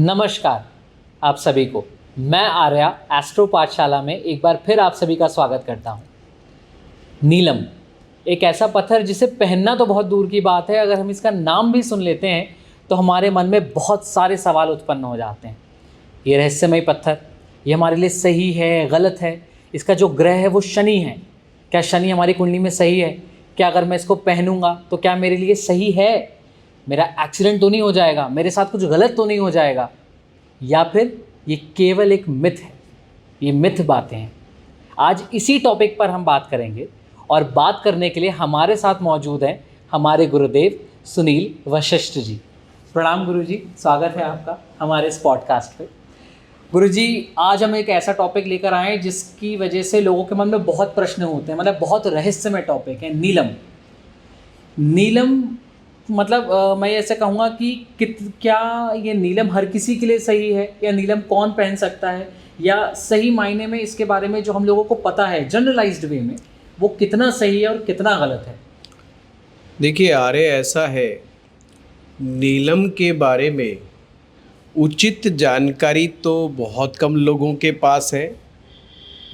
नमस्कार आप सभी को। मैं आर्या एस्ट्रो पाठशाला में एक बार फिर आप सभी का स्वागत करता हूँ। नीलम एक ऐसा पत्थर जिसे पहनना तो बहुत दूर की बात है, अगर हम इसका नाम भी सुन लेते हैं तो हमारे मन में बहुत सारे सवाल उत्पन्न हो जाते हैं। ये रहस्यमय पत्थर, ये हमारे लिए सही है, गलत है? इसका जो ग्रह है वो शनि है। क्या शनि हमारी कुंडली में सही है? क्या अगर मैं इसको पहनूंगा तो क्या मेरे लिए सही है? मेरा एक्सीडेंट तो नहीं हो जाएगा? मेरे साथ कुछ गलत तो नहीं हो जाएगा? या फिर ये केवल एक मिथ है? ये मिथ बातें हैं। आज इसी टॉपिक पर हम बात करेंगे और बात करने के लिए हमारे साथ मौजूद हैं हमारे गुरुदेव सुनील वशिष्ठ जी। प्रणाम गुरुजी, स्वागत है आपका हमारे इस पॉडकास्ट पे। गुरुजी, आज हम एक ऐसा टॉपिक लेकर आए हैं जिसकी वजह से लोगों के मन में बहुत प्रश्न होते हैं, मतलब बहुत रहस्यमय टॉपिक है। नीलम मतलब मैं ऐसे कहूँगा कि क्या ये नीलम हर किसी के लिए सही है, या नीलम कौन पहन सकता है, या सही मायने में इसके बारे में जो हम लोगों को पता है जनरलाइज्ड वे में वो कितना सही है और कितना गलत है? देखिए आर्य, ऐसा है, नीलम के बारे में उचित जानकारी तो बहुत कम लोगों के पास है,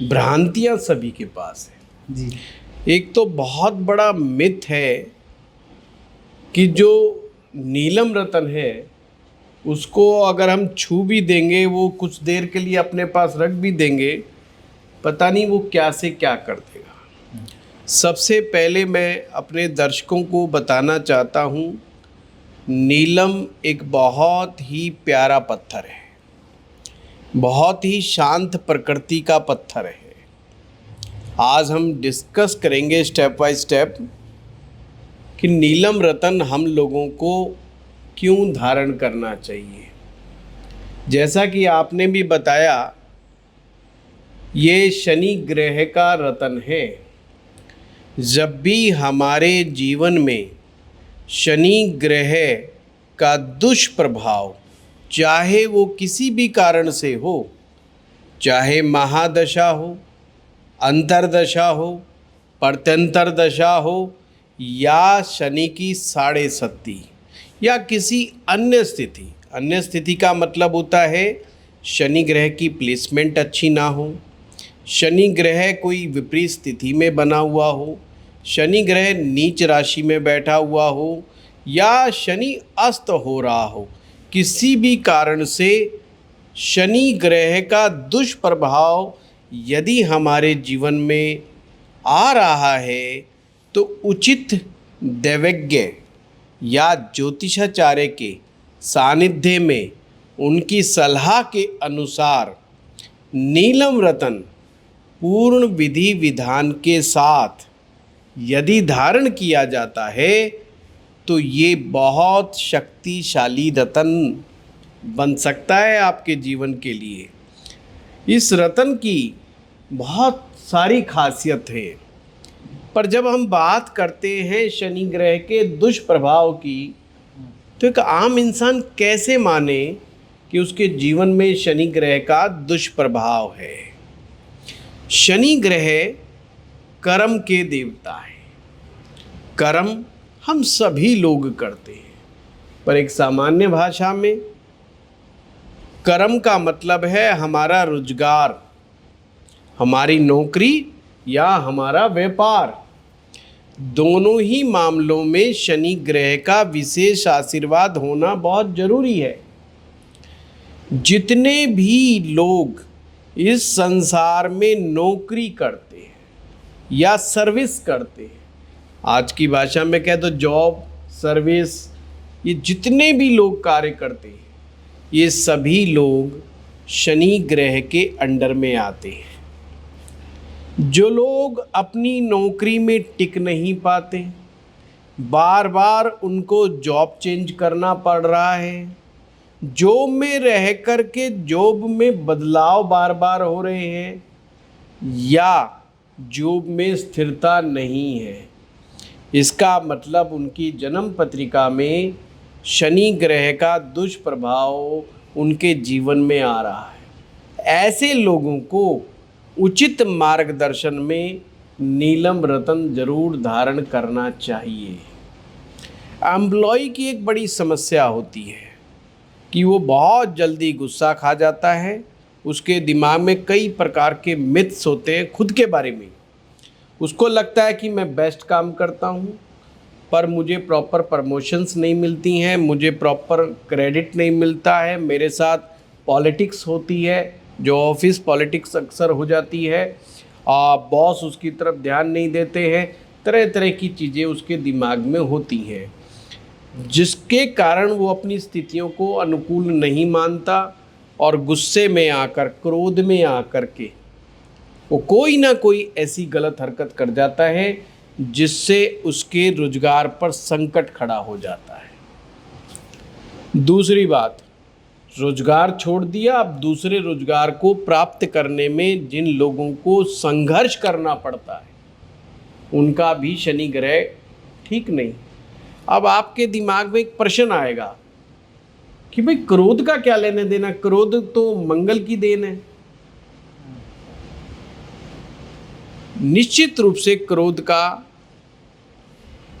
भ्रांतियां सभी के पास है जी। एक तो बहुत बड़ा मिथ है कि जो नीलम रतन है उसको अगर हम छू भी देंगे, वो कुछ देर के लिए अपने पास रख भी देंगे, पता नहीं वो क्या से क्या कर देगा। सबसे पहले मैं अपने दर्शकों को बताना चाहता हूँ, नीलम एक बहुत ही प्यारा पत्थर है, बहुत ही शांत प्रकृति का पत्थर है। आज हम डिस्कस करेंगे स्टेप बाय स्टेप कि नीलम रतन हम लोगों को क्यों धारण करना चाहिए। जैसा कि आपने भी बताया, ये शनि ग्रह का रतन है। जब भी हमारे जीवन में शनि ग्रह का दुष्प्रभाव, चाहे वो किसी भी कारण से हो, चाहे महादशा हो, अंतरदशा हो, प्रत्यंतर दशा हो, या शनि की साढ़े सत्ती, या किसी अन्य स्थिति का मतलब होता है शनि ग्रह की प्लेसमेंट अच्छी ना हो, शनि ग्रह कोई विपरीत स्थिति में बना हुआ हो, शनि ग्रह नीच राशि में बैठा हुआ हो, या शनि अस्त हो रहा हो, किसी भी कारण से शनि ग्रह का दुष्प्रभाव यदि हमारे जीवन में आ रहा है तो उचित दैवज्ञ या ज्योतिषाचार्य के सानिध्य में उनकी सलाह के अनुसार नीलम रतन पूर्ण विधि विधान के साथ यदि धारण किया जाता है तो ये बहुत शक्तिशाली रतन बन सकता है आपके जीवन के लिए। इस रतन की बहुत सारी खासियत है, पर जब हम बात करते हैं शनि ग्रह के दुष्प्रभाव की, तो एक आम इंसान कैसे माने कि उसके जीवन में शनि ग्रह का दुष्प्रभाव है। शनि ग्रह कर्म के देवता है। कर्म हम सभी लोग करते हैं, पर एक सामान्य भाषा में कर्म का मतलब है हमारा रोजगार, हमारी नौकरी या हमारा व्यापार। दोनों ही मामलों में शनि ग्रह का विशेष आशीर्वाद होना बहुत जरूरी है। जितने भी लोग इस संसार में नौकरी करते हैं या सर्विस करते हैं, आज की भाषा में कह दो जॉब, सर्विस, ये जितने भी लोग कार्य करते हैं, ये सभी लोग शनि ग्रह के अंडर में आते हैं। जो लोग अपनी नौकरी में टिक नहीं पाते, बार बार उनको जॉब चेंज करना पड़ रहा है, जॉब में रह कर के जॉब में बदलाव बार बार हो रहे हैं, या जॉब में स्थिरता नहीं है, इसका मतलब उनकी जन्म पत्रिका में शनि ग्रह का दुष्प्रभाव उनके जीवन में आ रहा है। ऐसे लोगों को उचित मार्गदर्शन में नीलम रतन जरूर धारण करना चाहिए। एम्प्लॉय की एक बड़ी समस्या होती है कि वो बहुत जल्दी गुस्सा खा जाता है। उसके दिमाग में कई प्रकार के मिथ्स होते हैं खुद के बारे में। उसको लगता है कि मैं बेस्ट काम करता हूँ, पर मुझे प्रॉपर प्रमोशंस नहीं मिलती हैं, मुझे प्रॉपर क्रेडिट नहीं मिलता है, मेरे साथ पॉलिटिक्स होती है, जो ऑफिस पॉलिटिक्स अक्सर हो जाती है, बॉस उसकी तरफ ध्यान नहीं देते हैं, तरह तरह की चीज़ें उसके दिमाग में होती हैं, जिसके कारण वो अपनी स्थितियों को अनुकूल नहीं मानता और गुस्से में आकर, क्रोध में आकर के वो कोई ना कोई ऐसी गलत हरकत कर जाता है जिससे उसके रोजगार पर संकट खड़ा हो जाता है। दूसरी बात, रोजगार छोड़ दिया, अब दूसरे रोजगार को प्राप्त करने में जिन लोगों को संघर्ष करना पड़ता है उनका भी शनि ग्रह ठीक नहीं। अब आपके दिमाग में एक प्रश्न आएगा कि भाई क्रोध का क्या लेने देना, क्रोध तो मंगल की देन है। निश्चित रूप से क्रोध का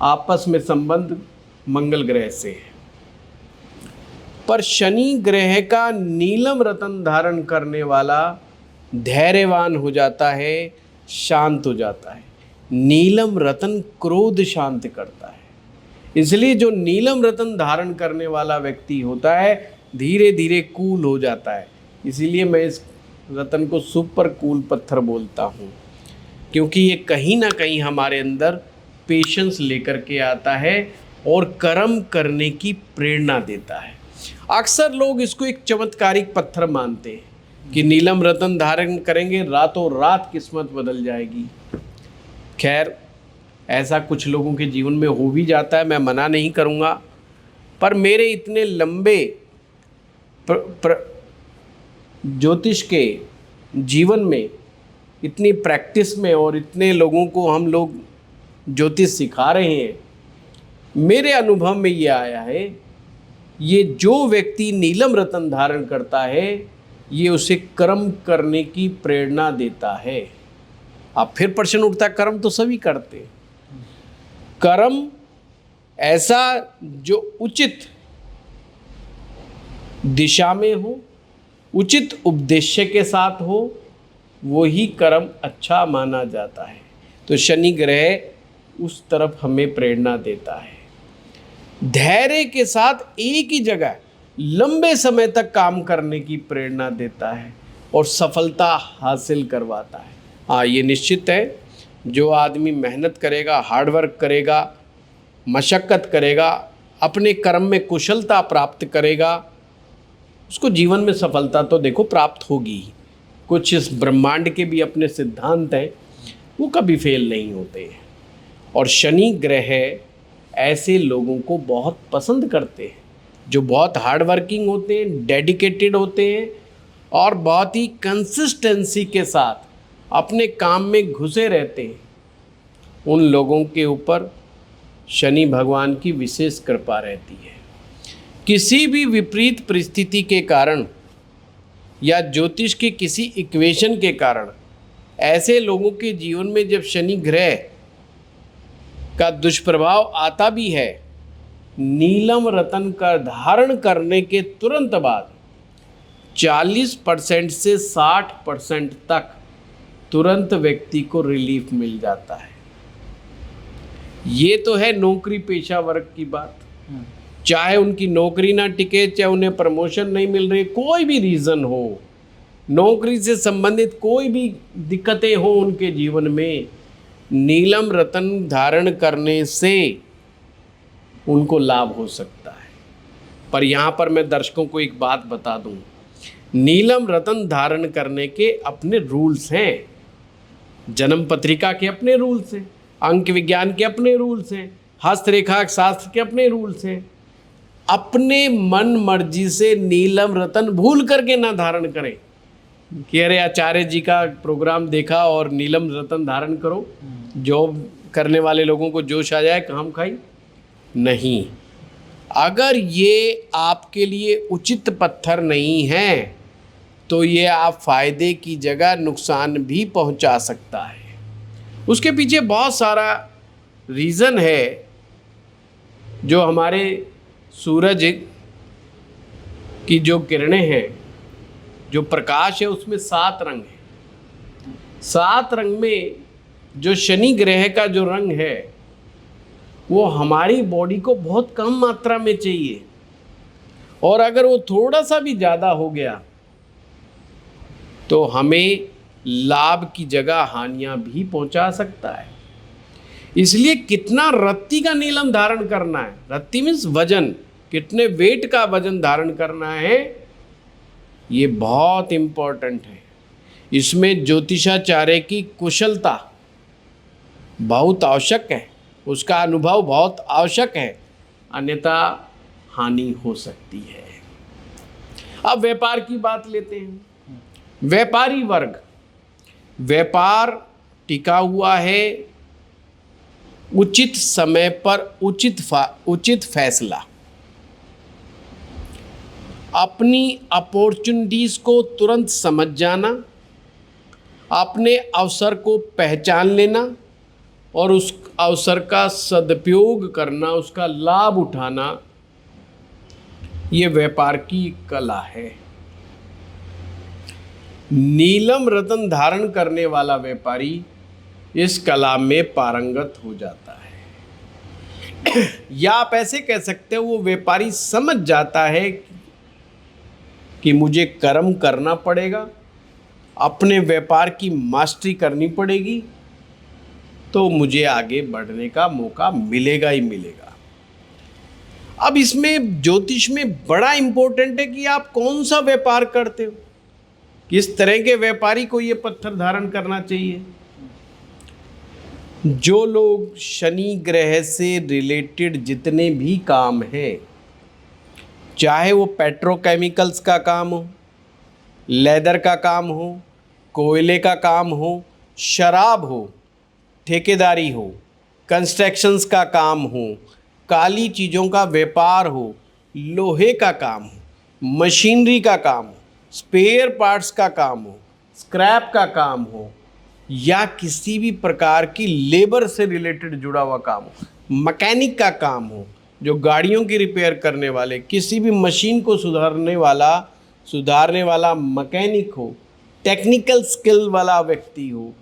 आपस में संबंध मंगल ग्रह से है, पर शनि ग्रह का नीलम रतन धारण करने वाला धैर्यवान हो जाता है, शांत हो जाता है। नीलम रतन क्रोध शांत करता है, इसलिए जो नीलम रतन धारण करने वाला व्यक्ति होता है धीरे धीरे कूल हो जाता है। इसीलिए मैं इस रतन को सुपर कूल पत्थर बोलता हूँ, क्योंकि ये कहीं ना कहीं हमारे अंदर पेशेंस लेकर के आता है और कर्म करने की प्रेरणा देता है। अक्सर लोग इसको एक चमत्कारिक पत्थर मानते हैं कि नीलम रतन धारण करेंगे रातों रात किस्मत बदल जाएगी। खैर, ऐसा कुछ लोगों के जीवन में हो भी जाता है, मैं मना नहीं करूँगा, पर मेरे इतने लंबे ज्योतिष के जीवन में, इतनी प्रैक्टिस में और इतने लोगों को हम लोग ज्योतिष सिखा रहे हैं, मेरे अनुभव में ये आया है, ये जो व्यक्ति नीलम रतन धारण करता है ये उसे कर्म करने की प्रेरणा देता है। अब फिर प्रश्न उठता है, कर्म तो सभी करते हैं, कर्म ऐसा जो उचित दिशा में हो, उचित उपदेश्य के साथ हो, वही कर्म अच्छा माना जाता है। तो शनि ग्रह उस तरफ हमें प्रेरणा देता है। धैर्य के साथ एक ही जगह लंबे समय तक काम करने की प्रेरणा देता है और सफलता हासिल करवाता है। हाँ, ये निश्चित है, जो आदमी मेहनत करेगा, हार्डवर्क करेगा, मशक्क़त करेगा, अपने कर्म में कुशलता प्राप्त करेगा, उसको जीवन में सफलता तो देखो प्राप्त होगी ही। कुछ इस ब्रह्मांड के भी अपने सिद्धांत हैं, वो कभी फेल नहीं होते हैं। और शनि ग्रह ऐसे लोगों को बहुत पसंद करते हैं जो बहुत हार्ड वर्किंग होते हैं, डेडिकेटेड होते हैं और बहुत ही कंसिस्टेंसी के साथ अपने काम में घुसे रहते हैं। उन लोगों के ऊपर शनि भगवान की विशेष कृपा रहती है। किसी भी विपरीत परिस्थिति के कारण या ज्योतिष के किसी इक्वेशन के कारण ऐसे लोगों के जीवन में जब शनि ग्रह का दुष्प्रभाव आता भी है, नीलम रतन का धारण करने के तुरंत बाद 40% से 60% तक तुरंत व्यक्ति को रिलीफ मिल जाता है। ये तो है नौकरी पेशा वर्ग की बात। चाहे उनकी नौकरी ना टिके, चाहे उन्हें प्रमोशन नहीं मिल रही, कोई भी रीज़न हो, नौकरी से संबंधित कोई भी दिक्कतें हो उनके जीवन में, नीलम रतन धारण करने से उनको लाभ हो सकता है। पर यहाँ पर मैं दर्शकों को एक बात बता दूँ, नीलम रतन धारण करने के अपने रूल्स हैं। जन्म पत्रिका के अपने रूल्स हैं, अंक विज्ञान के अपने रूल्स हैं, हस्तरेखा शास्त्र के अपने रूल्स हैं। अपने मन मर्जी से नीलम रतन भूल करके ना धारण करें कि अरे आचार्य जी का प्रोग्राम देखा और नीलम रतन धारण करो, जॉब करने वाले लोगों को जोश आ जाए, काम खाई नहीं। अगर ये आपके लिए उचित पत्थर नहीं है तो ये आप फायदे की जगह नुकसान भी पहुंचा सकता है। उसके पीछे बहुत सारा रीज़न है। जो हमारे सूरज कि जो किरणें हैं, जो प्रकाश है, उसमें 7 रंग हैं। 7 रंग में जो शनि ग्रह का जो रंग है वो हमारी बॉडी को बहुत कम मात्रा में चाहिए, और अगर वो थोड़ा सा भी ज़्यादा हो गया तो हमें लाभ की जगह हानियां भी पहुंचा सकता है। इसलिए कितना रत्ती का नीलम धारण करना है, रत्ती मीन्स वजन, कितने वेट का वजन धारण करना है, ये बहुत इम्पोर्टेंट है। इसमें ज्योतिषाचार्य की कुशलता बहुत आवश्यक है, उसका अनुभव बहुत आवश्यक है, अन्यथा हानि हो सकती है। अब व्यापार की बात लेते हैं। व्यापारी वर्ग, व्यापार टिका हुआ है उचित समय पर उचित फैसला, अपनी अपॉर्चुनिटीज को तुरंत समझ जाना, अपने अवसर को पहचान लेना और उस अवसर का सदुपयोग करना, उसका लाभ उठाना, ये व्यापार की कला है। नीलम रतन धारण करने वाला व्यापारी इस कला में पारंगत हो जाता है। या आप ऐसे कह सकते हो, वो व्यापारी समझ जाता है कि मुझे कर्म करना पड़ेगा, अपने व्यापार की मास्टरी करनी पड़ेगी, तो मुझे आगे बढ़ने का मौका मिलेगा ही मिलेगा। अब इसमें ज्योतिष में बड़ा इंपॉर्टेंट है कि आप कौन सा व्यापार करते हो, किस तरह के व्यापारी को ये पत्थर धारण करना चाहिए। जो लोग शनि ग्रह से रिलेटेड जितने भी काम हैं, चाहे वो पेट्रोकेमिकल्स का काम हो, लेदर का काम हो, कोयले का काम हो, शराब हो, ठेकेदारी हो, कंस्ट्रक्शंस का काम हो, काली चीज़ों का व्यापार हो, लोहे का काम हो, मशीनरी का काम हो, स्पेयर पार्ट्स का काम हो, स्क्रैप का काम हो, या किसी भी प्रकार की लेबर से रिलेटेड जुड़ा हुआ काम हो, मैकेनिक का काम हो, जो गाड़ियों की रिपेयर करने वाले, किसी भी मशीन को सुधारने वाला मैकेनिक हो, टेक्निकल स्किल वाला व्यक्ति हो,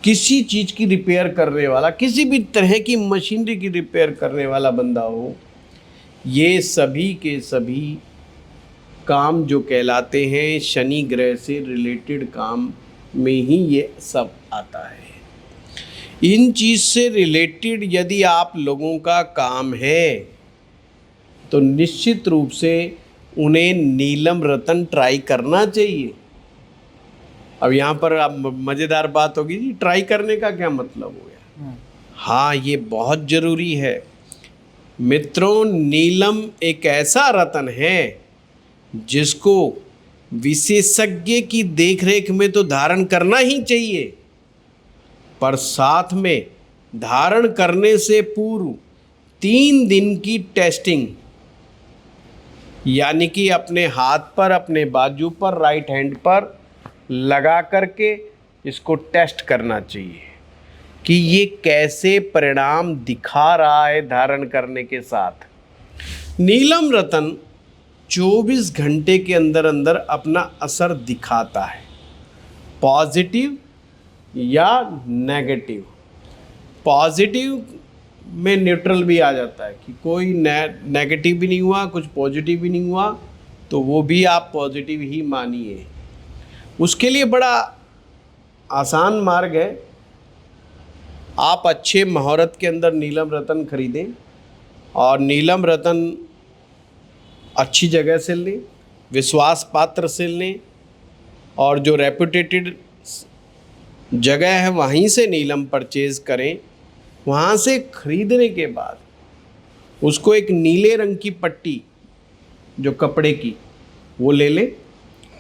किसी चीज़ की रिपेयर करने वाला, किसी भी तरह की मशीनरी की रिपेयर करने वाला बंदा हो, ये सभी के सभी काम जो कहलाते हैं शनि ग्रह से रिलेटेड काम में ही ये सब आता है। इन चीज़ से रिलेटेड यदि आप लोगों का काम है तो निश्चित रूप से उन्हें नीलम रतन ट्राई करना चाहिए। अब यहाँ पर अब मज़ेदार बात होगी जी, ट्राई करने का क्या मतलब हो गया। हाँ, ये बहुत ज़रूरी है मित्रों। नीलम एक ऐसा रतन है जिसको विशेषज्ञ की देखरेख में तो धारण करना ही चाहिए, पर साथ में धारण करने से पूर्व 3 दिन की टेस्टिंग, यानी कि अपने हाथ पर, अपने बाजू पर, राइट हैंड पर लगा करके इसको टेस्ट करना चाहिए कि ये कैसे परिणाम दिखा रहा है धारण करने के साथ। नीलम रतन 24 घंटे के अंदर अंदर अपना असर दिखाता है, पॉजिटिव या नेगेटिव। पॉजिटिव में न्यूट्रल भी आ जाता है कि कोई नेगेटिव भी नहीं हुआ, कुछ पॉजिटिव भी नहीं हुआ, तो वो भी आप पॉजिटिव ही मानिए। उसके लिए बड़ा आसान मार्ग है, आप अच्छे मुहूर्त के अंदर नीलम रतन खरीदें और नीलम रतन अच्छी जगह से लें, विश्वास पात्र से लें, और जो रेपुटेटेड जगह है वहीं से नीलम परचेज़ करें। वहाँ से खरीदने के बाद उसको एक नीले रंग की पट्टी, जो कपड़े की, वो ले लें,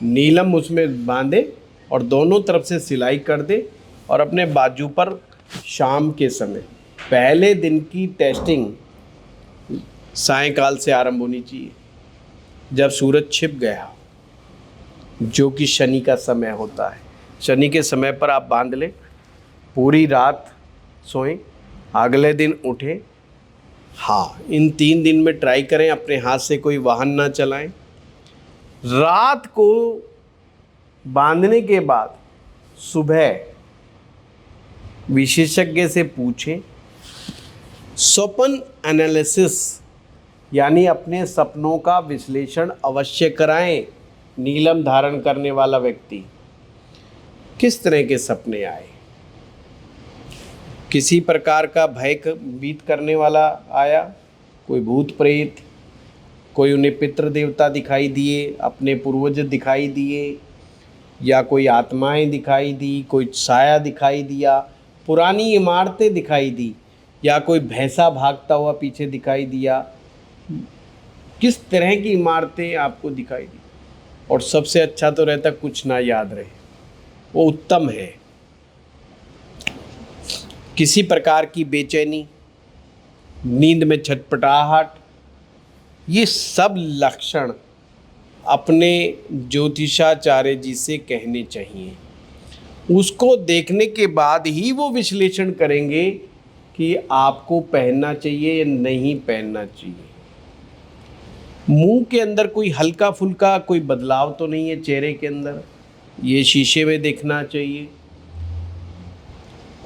नीलम उसमें बांधें और दोनों तरफ से सिलाई कर दें और अपने बाजू पर शाम के समय, पहले दिन की टेस्टिंग सायंकाल से आरंभ होनी चाहिए, जब सूरज छिप गया, जो कि शनि का समय होता है। शनि के समय पर आप बांध लें, पूरी रात सोएं, अगले दिन उठें, हाँ, इन 3 दिन में ट्राई करें, अपने हाथ से कोई वाहन ना चलाएं। रात को बांधने के बाद सुबह विशेषज्ञ से पूछें। स्वप्न एनालिसिस यानी अपने सपनों का विश्लेषण अवश्य कराएं। नीलम धारण करने वाला व्यक्ति किस तरह के सपने आए, किसी प्रकार का भय भीत करने वाला आया, कोई भूत प्रेत, कोई उन्हें पितृ देवता दिखाई दिए, अपने पूर्वज दिखाई दिए, या कोई आत्माएं दिखाई दी, कोई साया दिखाई दिया, पुरानी इमारतें दिखाई दी, या कोई भैंसा भागता हुआ पीछे दिखाई दिया, किस तरह की इमारतें आपको दिखाई दी। और सबसे अच्छा तो रहता कुछ ना याद रहे, वो उत्तम है। किसी प्रकार की बेचैनी, नींद में छटपटाहट, ये सब लक्षण अपने ज्योतिषाचार्य जी से कहने चाहिए। उसको देखने के बाद ही वो विश्लेषण करेंगे कि आपको पहनना चाहिए या नहीं पहनना चाहिए। मुंह के अंदर कोई हल्का फुल्का कोई बदलाव तो नहीं है चेहरे के अंदर, ये शीशे में देखना चाहिए।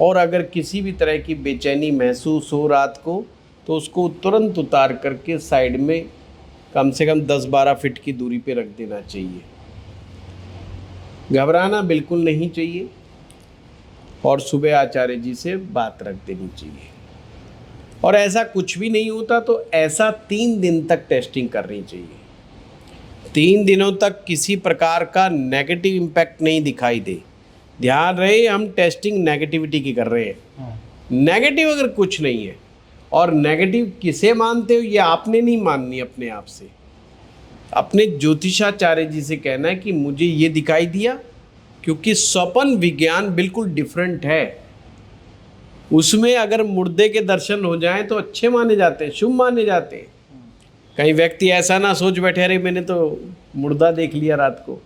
और अगर किसी भी तरह की बेचैनी महसूस हो रात को, तो उसको तुरंत उतार करके साइड में कम से कम 10-12 फीट की दूरी पे रख देना चाहिए। घबराना बिल्कुल नहीं चाहिए और सुबह आचार्य जी से बात रख देनी चाहिए। और ऐसा कुछ भी नहीं होता तो ऐसा 3 दिन तक टेस्टिंग करनी चाहिए। 3 दिनों तक किसी प्रकार का नेगेटिव इम्पैक्ट नहीं दिखाई दे। ध्यान रहे, हम टेस्टिंग नेगेटिविटी की कर रहे हैं। नेगेटिव अगर कुछ नहीं है, और नेगेटिव किसे मानते हो ये आपने नहीं माननी, अपने आप से, अपने ज्योतिषाचार्य जी से कहना है कि मुझे ये दिखाई दिया, क्योंकि स्वप्न विज्ञान बिल्कुल डिफरेंट है। उसमें अगर मुर्दे के दर्शन हो जाएं तो अच्छे माने जाते हैं, शुभ माने जाते हैं। कई व्यक्ति ऐसा ना सोच बैठे, अरे मैंने तो मुर्दा देख लिया रात को।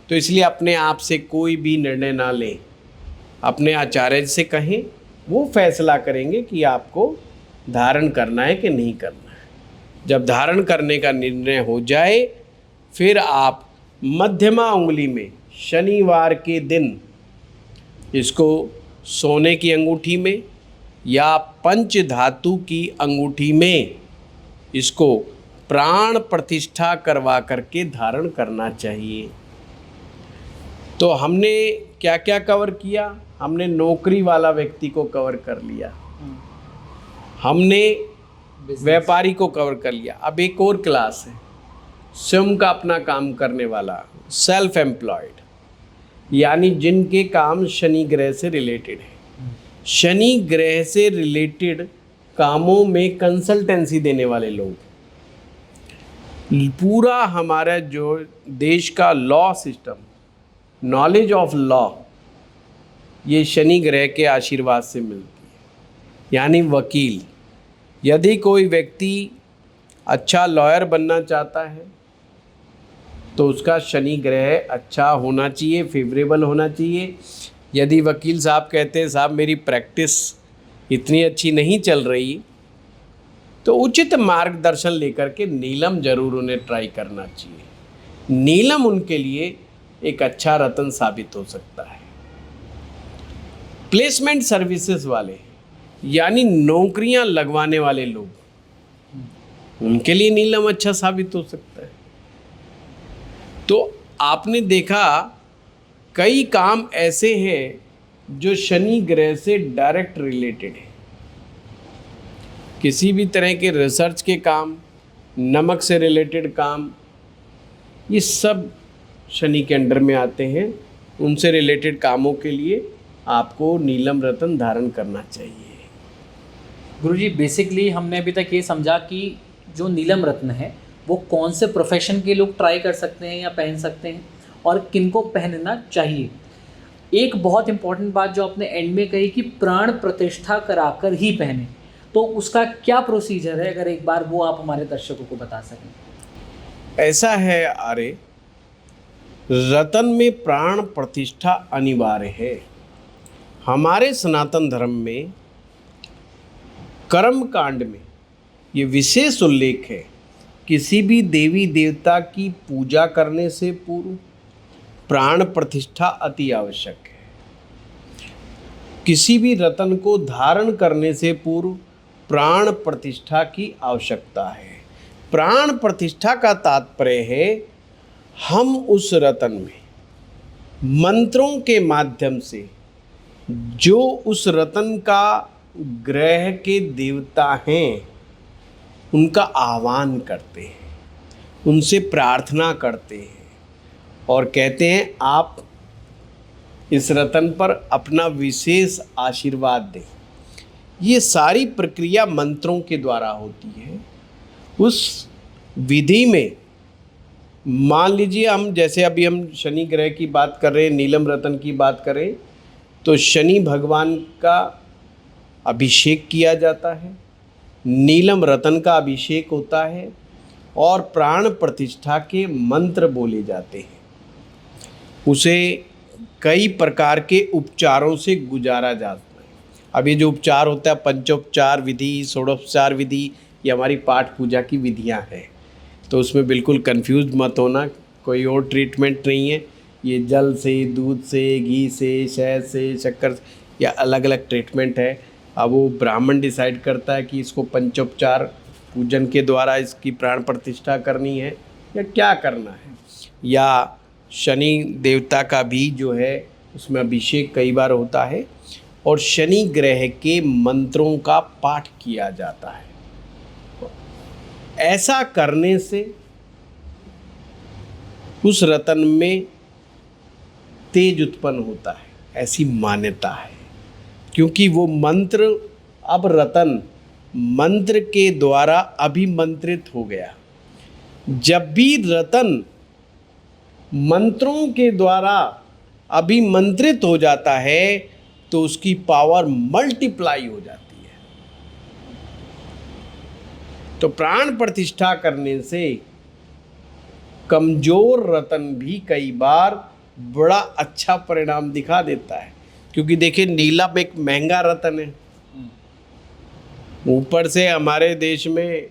तो इसलिए अपने आप से कोई भी निर्णय ना लें, अपने आचार्य से कहें, वो फैसला करेंगे कि आपको धारण करना है कि नहीं करना है। जब धारण करने का निर्णय हो जाए, फिर आप मध्यमा उंगली में शनिवार के दिन इसको सोने की अंगूठी में या पंच धातु की अंगूठी में इसको प्राण प्रतिष्ठा करवा करके धारण करना चाहिए। तो हमने क्या क्या कवर किया? हमने नौकरी वाला व्यक्ति को कवर कर लिया, हमने व्यापारी को कवर कर लिया। अब एक और क्लास है, स्वयं का अपना काम करने वाला, सेल्फ एम्प्लॉयड, यानी जिनके काम शनि ग्रह से रिलेटेड है। शनि ग्रह से रिलेटेड कामों में कंसल्टेंसी देने वाले लोग, पूरा हमारा जो देश का law system, knowledge of law, ये शनि ग्रह के आशीर्वाद से मिलती है। यानी वकील, यदि कोई व्यक्ति अच्छा लॉयर बनना चाहता है तो उसका शनि ग्रह अच्छा होना चाहिए, फेवरेबल होना चाहिए। यदि वकील साहब कहते हैं साहब मेरी प्रैक्टिस इतनी अच्छी नहीं चल रही, तो उचित मार्गदर्शन लेकर के नीलम जरूर उन्हें ट्राई करना चाहिए। नीलम उनके लिए एक अच्छा रत्न साबित हो सकता है। प्लेसमेंट सर्विसेज वाले, यानी नौकरियां लगवाने वाले लोग, उनके लिए नीलम अच्छा साबित हो सकता है। तो आपने देखा कई काम ऐसे हैं जो शनि ग्रह से डायरेक्ट रिलेटेड है। किसी भी तरह के रिसर्च के काम, नमक से रिलेटेड काम, ये सब शनि के अंडर में आते हैं। उनसे रिलेटेड कामों के लिए आपको नीलम रत्न धारण करना चाहिए। गुरुजी, बेसिकली हमने अभी तक ये समझा कि जो नीलम रत्न है वो कौन से प्रोफेशन के लोग ट्राई कर सकते हैं या पहन सकते हैं, और किनको पहनना चाहिए। एक बहुत इम्पॉर्टेंट बात जो आपने एंड में कही कि प्राण प्रतिष्ठा कराकर ही पहने, तो उसका क्या प्रोसीजर है, अगर एक बार वो आप हमारे दर्शकों को बता सकें। ऐसा है आर्य, रतन में प्राण प्रतिष्ठा अनिवार्य है। हमारे सनातन धर्म में कर्म कांड में ये विशेष उल्लेख है, किसी भी देवी देवता की पूजा करने से पूर्व प्राण प्रतिष्ठा अति आवश्यक है। किसी भी रत्न को धारण करने से पूर्व प्राण प्रतिष्ठा की आवश्यकता है। प्राण प्रतिष्ठा का तात्पर्य है हम उस रत्न में मंत्रों के माध्यम से जो उस रत्न का ग्रह के देवता हैं उनका आह्वान करते हैं, उनसे प्रार्थना करते हैं और कहते हैं आप इस रत्न पर अपना विशेष आशीर्वाद दें। ये सारी प्रक्रिया मंत्रों के द्वारा होती है। उस विधि में मान लीजिए हम जैसे अभी हम शनि ग्रह की बात कर रहे हैं, नीलम रत्न की बात करें तो शनि भगवान का अभिषेक किया जाता है, नीलम रत्न का अभिषेक होता है और प्राण प्रतिष्ठा के मंत्र बोले जाते हैं। उसे कई प्रकार के उपचारों से गुजारा जाता है। अब ये जो उपचार होता है पंचोपचार विधि, षोडोपचार विधि, ये हमारी पाठ पूजा की विधियां हैं, तो उसमें बिल्कुल कंफ्यूज मत होना, कोई और ट्रीटमेंट नहीं है। ये जल से, दूध से, घी से, शहद से, शक्कर से, या अलग अलग ट्रीटमेंट है। अब वो ब्राह्मण डिसाइड करता है कि इसको पंचोपचार पूजन के द्वारा इसकी प्राण प्रतिष्ठा करनी है या क्या करना है, या शनि देवता का भी जो है उसमें अभिषेक कई बार होता है और शनि ग्रह के मंत्रों का पाठ किया जाता है। ऐसा करने से उस रत्न में तेज उत्पन्न होता है, ऐसी मान्यता है, क्योंकि वो मंत्र अब रत्न मंत्र के द्वारा अभिमंत्रित हो गया। जब भी रत्न मंत्रों के द्वारा अभिमंत्रित हो जाता है तो उसकी पावर मल्टीप्लाई हो जाती है। तो प्राण प्रतिष्ठा करने से कमजोर रत्न भी कई बार बड़ा अच्छा परिणाम दिखा देता है, क्योंकि देखिए नीलम एक महंगा रत्न है। ऊपर से हमारे देश में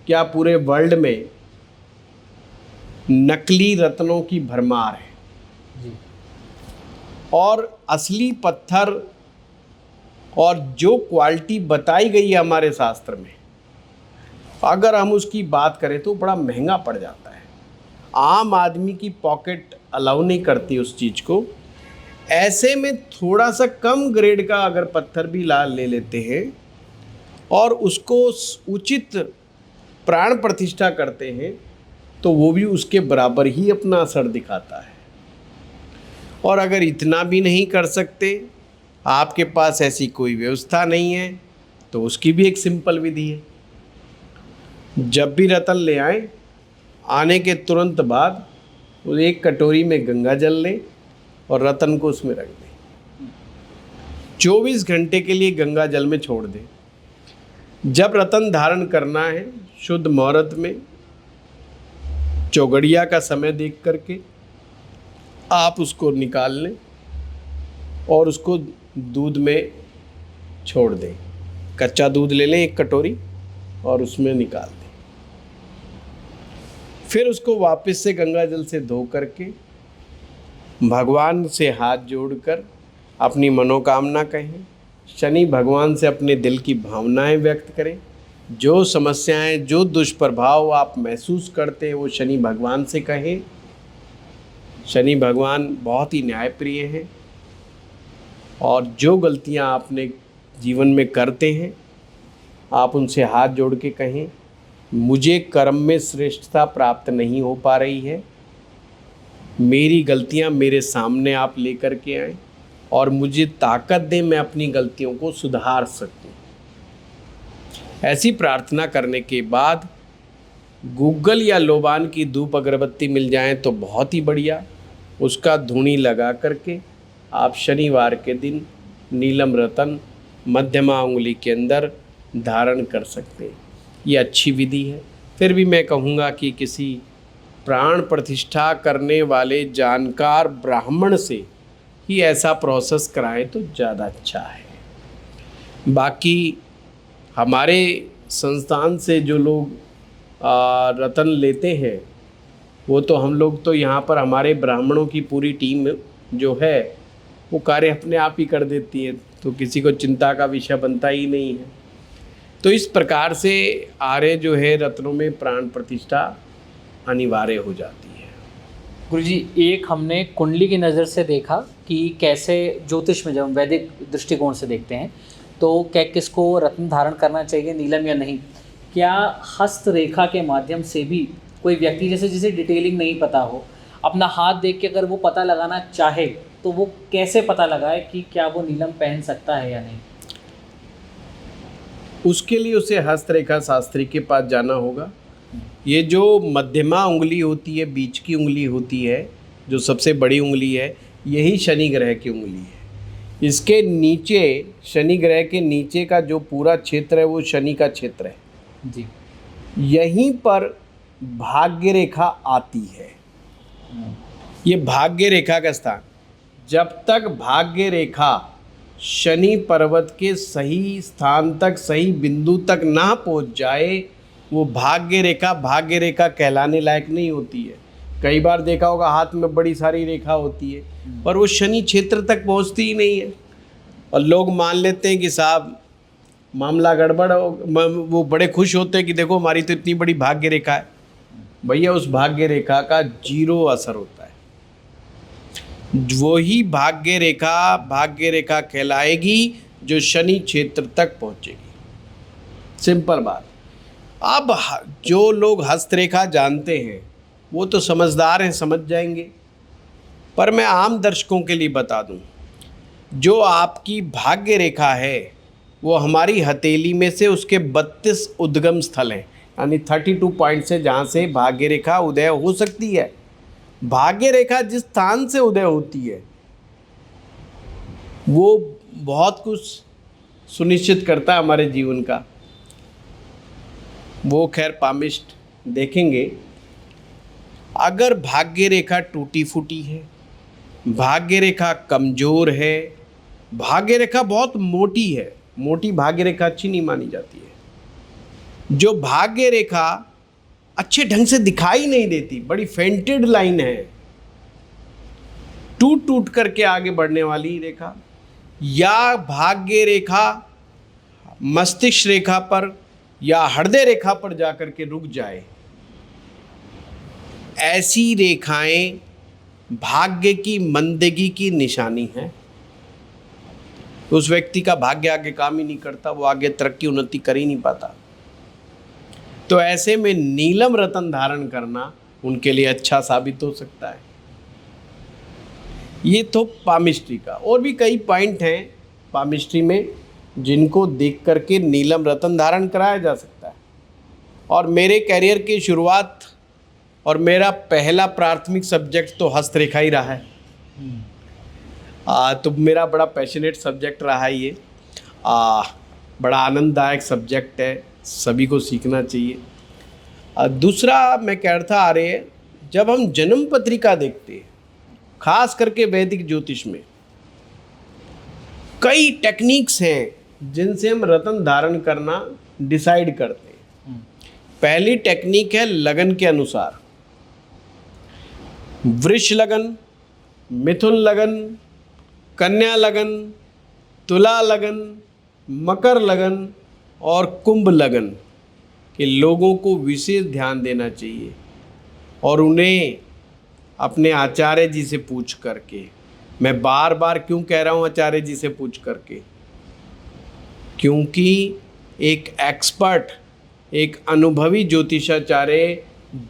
क्या पूरे वर्ल्ड में नकली रत्नों की भरमार है जी। और असली पत्थर और जो क्वालिटी बताई गई है हमारे शास्त्र में, अगर हम उसकी बात करें तो बड़ा महंगा पड़ जाता है। आम आदमी की पॉकेट अलाउ नहीं करती उस चीज़ को। ऐसे में थोड़ा सा कम ग्रेड का अगर पत्थर भी ले लेते हैं और उसको उचित प्राण प्रतिष्ठा करते हैं तो वो भी उसके बराबर ही अपना असर दिखाता है। और अगर इतना भी नहीं कर सकते, आपके पास ऐसी कोई व्यवस्था नहीं है, तो उसकी भी एक सिंपल विधि है। जब भी रत्न ले आए, आने के तुरंत बाद वो एक कटोरी में गंगा जल लें और रत्न को उसमें रख दें। 24 घंटे के लिए गंगा जल में छोड़ दें। जब रत्न धारण करना है, शुद्ध मुहूर्त में चौगड़िया का समय देख करके आप उसको निकाल लें और उसको दूध में छोड़ दें। कच्चा दूध ले लें 1 कटोरी और उसमें निकाल दें। फिर उसको वापस से गंगा जल से धो करके भगवान से हाथ जोड़कर अपनी मनोकामना कहें, शनि भगवान से अपने दिल की भावनाएं व्यक्त करें। जो समस्याएं, जो दुष्प्रभाव आप महसूस करते हैं वो शनि भगवान से कहें। शनि भगवान बहुत ही न्यायप्रिय हैं और जो गलतियां आपने जीवन में करते हैं आप उनसे हाथ जोड़ के कहें, मुझे कर्म में श्रेष्ठता प्राप्त नहीं हो पा रही है, मेरी गलतियां मेरे सामने आप लेकर के आएं और मुझे ताकत दें मैं अपनी गलतियों को सुधार सकूं। ऐसी प्रार्थना करने के बाद गूगल या लोबान की धूप अगरबत्ती मिल जाए तो बहुत ही बढ़िया, उसका धूनी लगा करके आप शनिवार के दिन नीलम रत्न मध्यमा उंगली के अंदर धारण कर सकते हैं। ये अच्छी विधि है। फिर भी मैं कहूँगा कि किसी प्राण प्रतिष्ठा करने वाले जानकार ब्राह्मण से ही ऐसा प्रोसेस कराएं तो ज़्यादा अच्छा है। बाकी हमारे संस्थान से जो लोग रत्न लेते हैं, वो तो हम लोग तो यहाँ पर हमारे ब्राह्मणों की पूरी टीम जो है वो कार्य अपने आप ही कर देती है, तो किसी को चिंता का विषय बनता ही नहीं है। तो इस प्रकार से आर्य जो है रत्नों में प्राण प्रतिष्ठा अनिवार्य हो जाती है। गुरुजी, एक हमने कुंडली की नज़र से देखा कि कैसे ज्योतिष में जब हम वैदिक दृष्टिकोण से देखते हैं तो क्या किसको रत्न धारण करना चाहिए, नीलम या नहीं। क्या हस्त रेखा के माध्यम से भी कोई व्यक्ति जैसे जिसे डिटेलिंग नहीं पता हो, अपना हाथ देख के अगर वो पता लगाना चाहे तो वो कैसे पता लगाए कि क्या वो नीलम पहन सकता है या नहीं? उसके लिए उसे हस्तरेखा शास्त्री के पास जाना होगा। ये जो मध्यमा उंगली होती है, बीच की उंगली होती है, जो सबसे बड़ी उंगली है, यही शनि ग्रह की उंगली है। इसके नीचे, शनि ग्रह के नीचे का जो पूरा क्षेत्र है वो शनि का क्षेत्र है जी। यहीं पर भाग्य रेखा आती है। ये भाग्य रेखा का स्थान, जब तक भाग्य रेखा शनि पर्वत के सही स्थान तक, सही बिंदु तक ना पहुंच जाए, वो भाग्य रेखा कहलाने लायक नहीं होती है। कई बार देखा होगा हाथ में बड़ी सारी रेखा होती है पर वो शनि क्षेत्र तक पहुंचती ही नहीं है, और लोग मान लेते हैं कि साहब मामला गड़बड़ हो। वो बड़े खुश होते हैं कि देखो हमारी तो इतनी बड़ी भाग्य रेखा है। भैया, उस भाग्य रेखा का 0 असर होता है। वही भाग्य रेखा कहलाएगी जो शनि क्षेत्र तक पहुंचेगी। सिंपल बात। अब जो लोग हस्तरेखा जानते हैं वो तो समझदार हैं, समझ जाएंगे, पर मैं आम दर्शकों के लिए बता दूं, जो आपकी भाग्य रेखा है वो हमारी हथेली में से उसके 32 उद्गम स्थल हैं, यानी 32 पॉइंट से जहाँ से भाग्य रेखा उदय हो सकती है। भाग्य रेखा जिस स्थान से उदय होती है वो बहुत कुछ सुनिश्चित करता है हमारे जीवन का। वो खैर पामिस्ट देखेंगे। अगर भाग्य रेखा टूटी फूटी है, भाग्य रेखा कमज़ोर है, भाग्य रेखा बहुत मोटी है, मोटी भाग्य रेखा अच्छी नहीं मानी जाती है। जो भाग्य रेखा अच्छे ढंग से दिखाई नहीं देती, बड़ी फेंटेड लाइन है, टूट टूट करके आगे बढ़ने वाली रेखा, या भाग्य रेखा मस्तिष्क रेखा पर या हृदय रेखा पर जाकर के रुक जाए, ऐसी रेखाएं भाग्य की मंदगी की निशानी है। उस व्यक्ति का भाग्य आगे काम ही नहीं करता, वो आगे तरक्की उन्नति कर ही नहीं पाता। तो ऐसे में नीलम रत्न धारण करना उनके लिए अच्छा साबित हो सकता है। ये तो पामिस्ट्री का। और भी कई पॉइंट हैं पामिस्ट्री में जिनको देख करके नीलम रत्न धारण कराया जा सकता है। और मेरे करियर की शुरुआत और मेरा पहला प्राथमिक सब्जेक्ट तो हस्तरेखा ही रहा है। तो मेरा बड़ा पैशनेट सब्जेक्ट रहा है ये। बड़ा आनंददायक सब्जेक्ट है, सभी को सीखना चाहिए। दूसरा मैं कह रहा था, आर्य, जब हम जन्म पत्रिका देखते हैं, खास करके वैदिक ज्योतिष में कई टेक्निक्स हैं जिनसे हम रत्न धारण करना डिसाइड करते हैं। पहली टेक्निक है लगन के अनुसार। वृष लगन, मिथुन लगन, कन्या लगन, तुला लगन, मकर लगन और कुंभ लगन के लोगों को विशेष ध्यान देना चाहिए और उन्हें अपने आचार्य जी से पूछ करके, मैं बार बार क्यों कह रहा हूँ आचार्य जी से पूछ करके, क्योंकि एक एक्सपर्ट, एक अनुभवी ज्योतिषाचार्य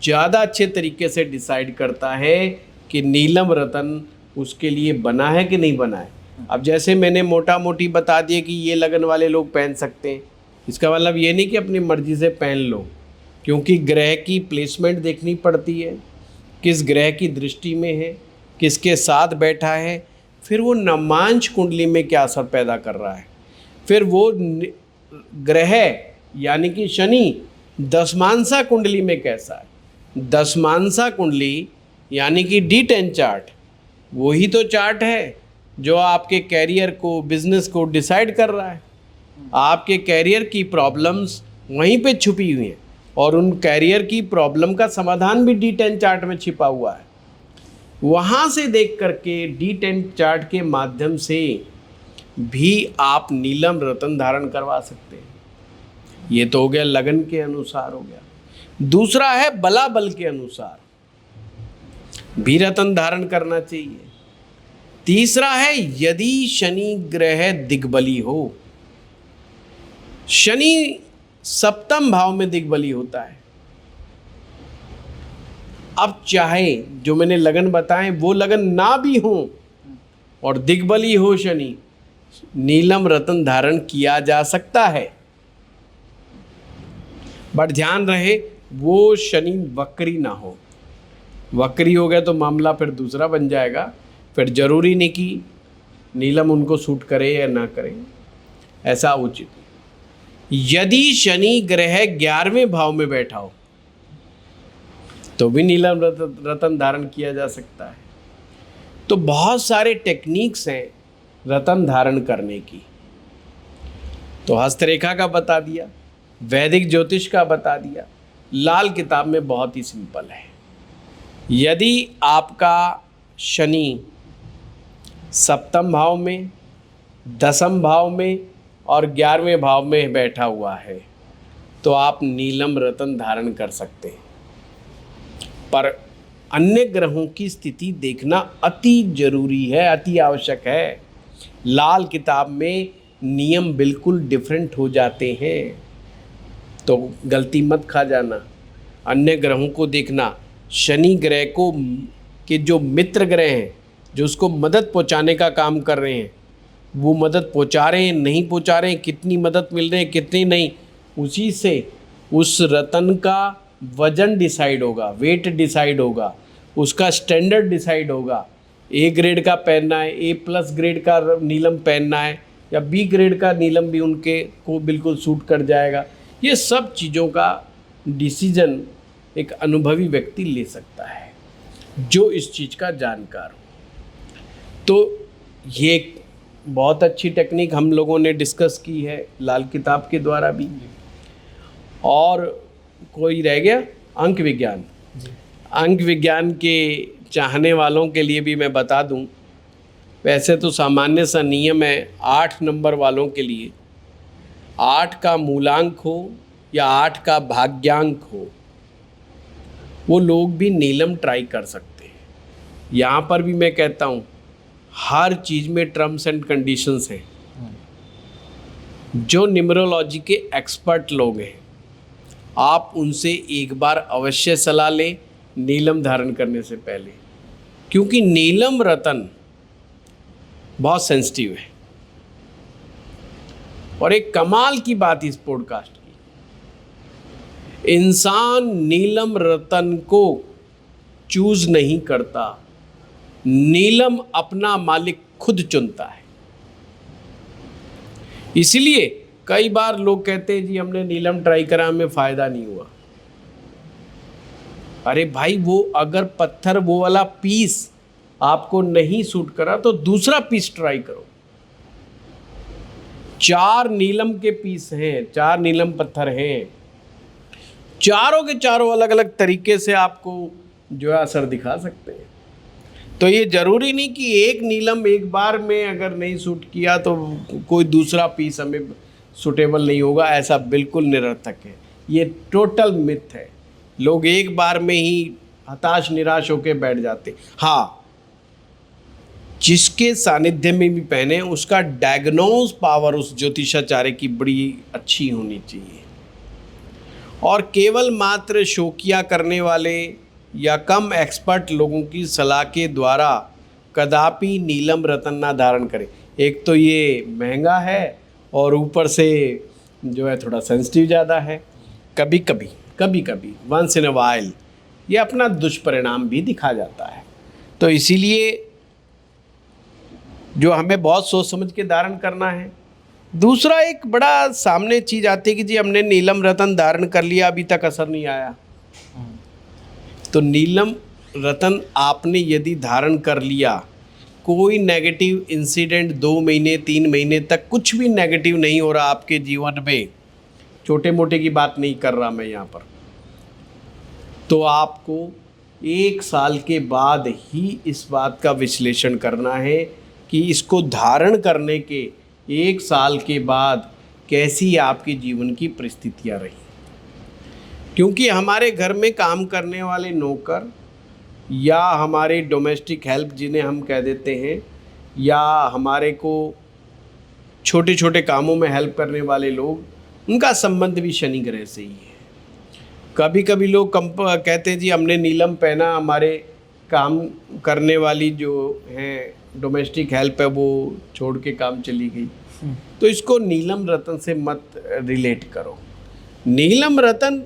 ज़्यादा अच्छे तरीके से डिसाइड करता है कि नीलम रत्न उसके लिए बना है कि नहीं बना है। अब जैसे मैंने मोटा मोटी बता दिया कि ये लगन वाले लोग पहन सकते हैं, इसका मतलब ये नहीं कि अपनी मर्जी से पहन लो, क्योंकि ग्रह की प्लेसमेंट देखनी पड़ती है, किस ग्रह की दृष्टि में है, किसके साथ बैठा है, फिर वो नमांश कुंडली में क्या असर पैदा कर रहा है, फिर वो ग्रह यानी कि शनि दशमांसा कुंडली में कैसा है। दशमांसा कुंडली यानी कि D10 चार्ट, वही तो चार्ट है जो आपके कैरियर को, बिजनेस को डिसाइड कर रहा है। आपके कैरियर की प्रॉब्लम्स वहीं पे छुपी हुई हैं, और उन कैरियर की प्रॉब्लम का समाधान भी D10 चार्ट में छिपा हुआ है। वहाँ से देख करके D10 चार्ट के माध्यम से भी आप नीलम रतन धारण करवा सकते हैं। ये तो हो गया लगन के अनुसार हो गया। दूसरा है बला बल के अनुसार भी रतन धारण करना चाहिए। तीसरा है यदि शनि ग्रह दिग्बली हो। शनि सप्तम भाव में दिग्बली होता है। अब चाहे जो मैंने लगन बताए वो लगन ना भी हो और दिग्बली हो शनि, नीलम रतन धारण किया जा सकता है, बट ध्यान रहे वो शनि वक्री ना हो। वक्री हो गया तो मामला फिर दूसरा बन जाएगा। फिर जरूरी नहीं कि नीलम उनको सूट करे या ना करे, ऐसा उचित नहीं। यदि शनि ग्रह 11वें भाव में बैठा हो तो भी नीलम रतन धारण किया जा सकता है। तो बहुत सारे टेक्निक्स हैं रतन धारण करने की। तो हस्तरेखा का बता दिया, वैदिक ज्योतिष का बता दिया, लाल किताब में बहुत ही सिंपल है। यदि आपका शनि सप्तम भाव में, दसम भाव में और 11वें भाव में बैठा हुआ है तो आप नीलम रतन धारण कर सकते हैं। पर अन्य ग्रहों की स्थिति देखना अति जरूरी है, अति आवश्यक है। लाल किताब में नियम बिल्कुल डिफरेंट हो जाते हैं, तो गलती मत खा जाना। अन्य ग्रहों को देखना, शनि ग्रह को के जो मित्र ग्रह हैं, जो उसको मदद पहुंचाने का काम कर रहे हैं, वो मदद पहुंचा रहे हैं, नहीं पहुंचा रहे हैं, कितनी मदद मिल रही है, कितनी नहीं, उसी से उस रतन का वजन डिसाइड होगा, वेट डिसाइड होगा, उसका स्टैंडर्ड डिसाइड होगा। ए ग्रेड का पहनना है, A+ ग्रेड का नीलम पहनना है, या B ग्रेड का नीलम भी उनके को बिल्कुल सूट कर जाएगा। ये सब चीज़ों का डिसीजन एक अनुभवी व्यक्ति ले सकता है जो इस चीज़ का जानकार हो। तो ये एक बहुत अच्छी टेक्निक हम लोगों ने डिस्कस की है लाल किताब के द्वारा भी। और कोई रह गया अंक विज्ञान। अंक विज्ञान के चाहने वालों के लिए भी मैं बता दूं, वैसे तो सामान्य सा नियम है 8 नंबर वालों के लिए 8 का मूलांक हो या 8 का भाग्यांक हो, वो लोग भी नीलम ट्राई कर सकते हैं। यहाँ पर भी मैं कहता हूँ हर चीज़ में टर्म्स एंड कंडीशंस हैं। जो न्यूमरोलॉजी के एक्सपर्ट लोग हैं, आप उनसे एक बार अवश्य सलाह लें नीलम धारण करने से पहले, क्योंकि नीलम रतन बहुत सेंसिटिव है। और एक कमाल की बात इस पॉडकास्ट की, इंसान नीलम रतन को चूज नहीं करता, नीलम अपना मालिक खुद चुनता है। इसलिए कई बार लोग कहते हैं जी हमने नीलम ट्राई करा, हमें फायदा नहीं हुआ। अरे भाई, वो अगर पत्थर वो वाला पीस आपको नहीं सूट करा तो दूसरा पीस ट्राई करो। 4 नीलम के पीस हैं, 4 नीलम पत्थर हैं, चारों के चारों अलग अलग तरीके से आपको जो है असर दिखा सकते हैं। तो ये जरूरी नहीं कि एक नीलम एक बार में अगर नहीं सूट किया तो कोई दूसरा पीस हमें सूटेबल नहीं होगा, ऐसा बिल्कुल निरर्थक है। ये टोटल मिथ है। लोग एक बार में ही हताश निराश होकर बैठ जाते। हाँ, जिसके सानिध्य में भी पहने उसका डायग्नोज पावर उस ज्योतिषाचार्य की बड़ी अच्छी होनी चाहिए। और केवल मात्र शौकिया करने वाले या कम एक्सपर्ट लोगों की सलाह के द्वारा कदापि नीलम रतन ना धारण करें। एक तो ये महंगा है और ऊपर से जो है थोड़ा सेंसिटिव ज़्यादा है। कभी कभी वंस इन अ वाइल ये अपना दुष्परिणाम भी दिखा जाता है। तो इसीलिए जो हमें बहुत सोच समझ के धारण करना है। दूसरा एक बड़ा सामने चीज़ आती है कि जी हमने नीलम रतन धारण कर लिया, अभी तक असर नहीं आया। तो नीलम रतन आपने यदि धारण कर लिया, कोई नेगेटिव इंसिडेंट 2 महीने 3 महीने तक कुछ भी नेगेटिव नहीं हो रहा आपके जीवन में, छोटे मोटे की बात नहीं कर रहा मैं यहाँ पर। तो आपको 1 साल के बाद ही इस बात का विश्लेषण करना है कि इसको धारण करने के 1 साल के बाद कैसी आपके जीवन की परिस्थितियाँ रही। क्योंकि हमारे घर में काम करने वाले नौकर या हमारे डोमेस्टिक हेल्प जिन्हें हम कह देते हैं, या हमारे को छोटे छोटे कामों में हेल्प करने वाले लोग, उनका संबंध भी शनि ग्रह से ही है। कभी कभी लोग कहते हैं जी हमने नीलम पहना, हमारे काम करने वाली जो है डोमेस्टिक हेल्प है वो छोड़ के काम चली गई। तो इसको नीलम रतन से मत रिलेट करो। नीलम रतन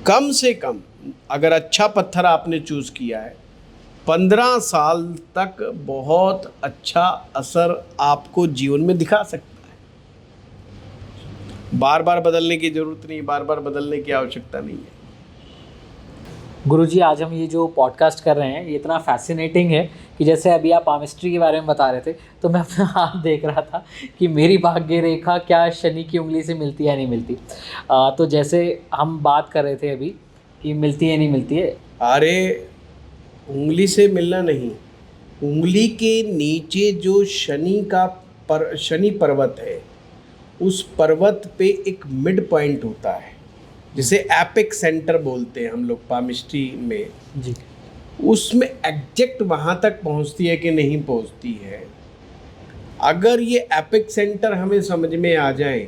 कम से कम अगर अच्छा पत्थर आपने चूज़ किया है, 15 साल तक बहुत अच्छा असर आपको जीवन में दिखा सकता है। बार बार बदलने की ज़रूरत नहीं, बार बार बदलने की आवश्यकता नहीं है। गुरुजी, आज हम ये जो पॉडकास्ट कर रहे हैं ये इतना फैसिनेटिंग है कि जैसे अभी आप पामिस्ट्री के बारे में बता रहे थे तो मैं अपना हाथ देख रहा था कि मेरी भाग्य रेखा क्या शनि की उंगली से मिलती है या नहीं मिलती। तो जैसे हम बात कर रहे थे अभी कि मिलती है नहीं मिलती है। अरे उंगली से मिलना नहीं, उंगली के नीचे जो शनि पर्वत है, उस पर्वत पे एक मिड पॉइंट होता है जिसे एपिक सेंटर बोलते हैं हम लोग पामिस्ट्री में जी। उसमें एग्जैक्ट वहाँ तक पहुँचती है कि नहीं पहुँचती है। अगर ये एपिक सेंटर हमें समझ में आ जाए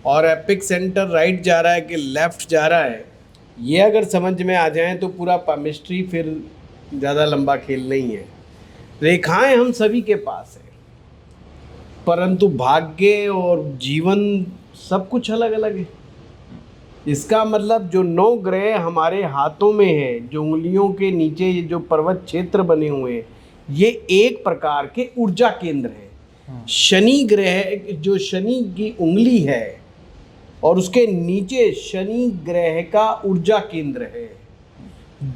और एपिक सेंटर राइट जा रहा है कि लेफ़्ट जा रहा है, ये अगर समझ में आ जाए तो पूरा पामिस्ट्री फिर ज़्यादा लंबा खेल नहीं है। रेखाएं हम सभी के पास है, परंतु भाग्य और जीवन सब कुछ अलग अलग है। इसका मतलब जो 9 ग्रह हमारे हाथों में है, जो उंगलियों के नीचे ये जो पर्वत क्षेत्र बने हुए हैं, ये एक प्रकार के ऊर्जा केंद्र हैं। शनि ग्रह जो शनि की उंगली है और उसके नीचे शनि ग्रह का ऊर्जा केंद्र है।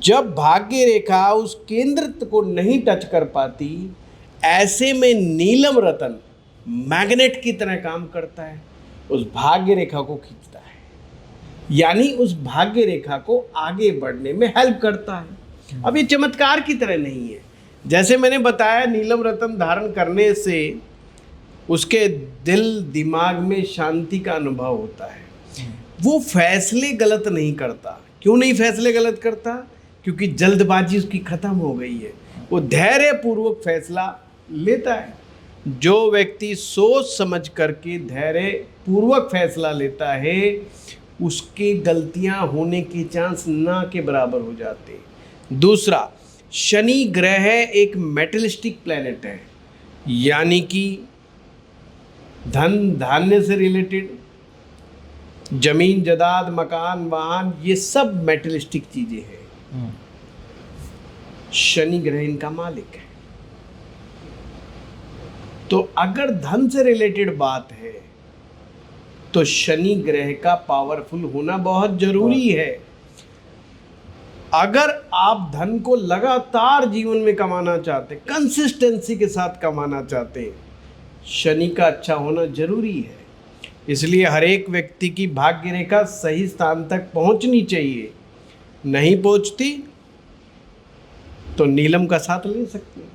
जब भाग्य रेखा उस केंद्र को नहीं टच कर पाती, ऐसे में नीलम रतन मैग्नेट की तरह काम करता है, उस भाग्य रेखा को खींचता है, यानी उस भाग्य रेखा को आगे बढ़ने में हेल्प करता है। अब ये चमत्कार की तरह नहीं है। जैसे मैंने बताया, नीलम रतन धारण करने से उसके दिल दिमाग में शांति का अनुभव होता है। वो फैसले गलत नहीं करता। क्यों नहीं फैसले गलत करता? क्योंकि जल्दबाजी उसकी खत्म हो गई है। वो धैर्य पूर्वक फैसला लेता है। जो व्यक्ति सोच समझ करके धैर्य पूर्वक फैसला लेता है, उसकी गलतियां होने के चांस ना के बराबर हो जाते हैं। दूसरा, शनि ग्रह एक मेटलिस्टिक प्लैनेट है, यानी कि धन धान्य से रिलेटेड, जमीन जायदाद मकान वाहन, ये सब मेटलिस्टिक चीजें हैं। शनि ग्रह इनका मालिक है। तो अगर धन से रिलेटेड बात है तो शनि ग्रह का पावरफुल होना बहुत जरूरी है। अगर आप धन को लगातार जीवन में कमाना चाहते, कंसिस्टेंसी के साथ कमाना चाहते, शनि का अच्छा होना जरूरी है। इसलिए हर एक व्यक्ति की भाग्य रेखा सही स्थान तक पहुंचनी चाहिए। नहीं पहुंचती तो नीलम का साथ ले सकते हैं,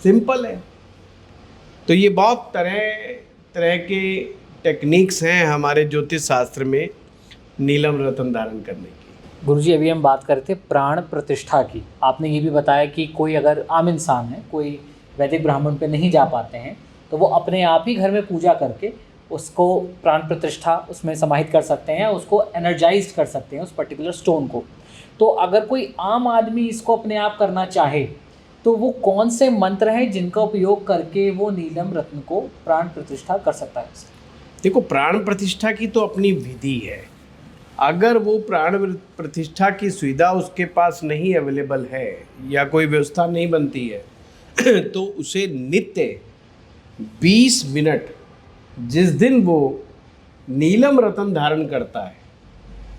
सिंपल है। तो ये बहुत तरह तरह के टेक्निक्स हैं हमारे ज्योतिष शास्त्र में नीलम रतन धारण करने की। गुरुजी, अभी हम बात कर रहे थे प्राण प्रतिष्ठा की। आपने ये भी बताया कि कोई अगर आम इंसान है, कोई वैदिक ब्राह्मण पे नहीं जा पाते हैं, तो वो अपने आप ही घर में पूजा करके उसको प्राण प्रतिष्ठा उसमें समाहित कर सकते हैं, उसको एनर्जाइज कर सकते हैं उस पर्टिकुलर स्टोन को। तो अगर कोई आम आदमी इसको अपने आप करना चाहे तो वो कौन से मंत्र हैं जिनका उपयोग करके वो नीलम रत्न को प्राण प्रतिष्ठा कर सकता है? देखो, प्राण प्रतिष्ठा की तो अपनी विधि है। अगर वो प्राण प्रतिष्ठा की सुविधा उसके पास नहीं अवेलेबल है या कोई व्यवस्था नहीं बनती है तो उसे नित्य 20 मिनट, जिस दिन वो नीलम रतन धारण करता है